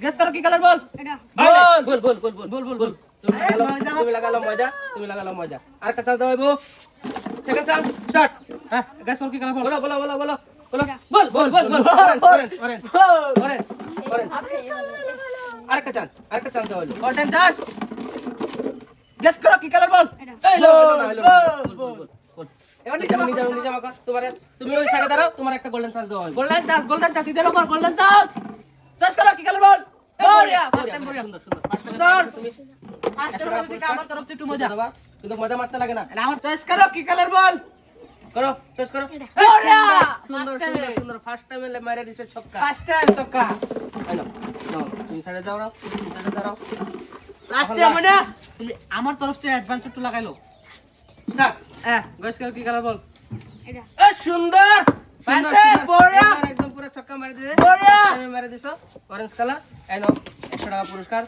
Guess করো কি colour বল। বল বল বল বল বল বল বল তুমি লাগালো মজা তুমি লাগালো মজা আর একটা চান্স দাও ভাইবো সেকেন্ড চান্স স্টার্ট হ্যাঁ গেস করো কি কালার বল। বলো বলো বলো বলো বলো বল বল বল বল অরেঞ্জ অরেঞ্জ অরেঞ্জ অরেঞ্জ আরেকটা চান্স দাও গোল্ডেন চান্স। গেস করো কি কালার বল। এই লো বল বল এবার নিচে মাকা তুমি ওই সাইডে দাঁড়াও তোমার একটা গোল্ডেন চান্স দাও গোল্ডেন চান্স ইদের উপর গোল্ডেন চান্স। গেস করো কি কালার বল। বড়িয়া ফার্স্ট টাইম বড়িয়া সুন্দর সুন্দর সুন্দর। তুমি ফার্স্ট টাইম দিকে আমার তরফ থেকে একটু মজা। দাও কিন্তু মজা মারতে লাগে না আমার চয়েস করো কি কালার বল। করো শেষ করো বড়িয়া সুন্দর ফার্স্ট টাইম সুন্দর সুন্দর ফার্স্ট টাইমে মাইরা দিছে ছক্কা ফার্স্ট টাইম চক্কা। এই নাও নাও তুমি সাইডে দাঁড়াও তুমি সাইডে দাঁড়াও লাস্টে মানে তুমি আমার তরফ থেকে অ্যাডভান্স একটু লাগাইলো। স্টার্ট গেস করো কি কালার বল। এ সুন্দর পাঁচে বড়িয়া একদম পুরো ছক্কা মারি দিছে বড়িয়া আমি মারি দিছো অরেঞ্জ কালার এই নাও 100 টাকা পুরস্কার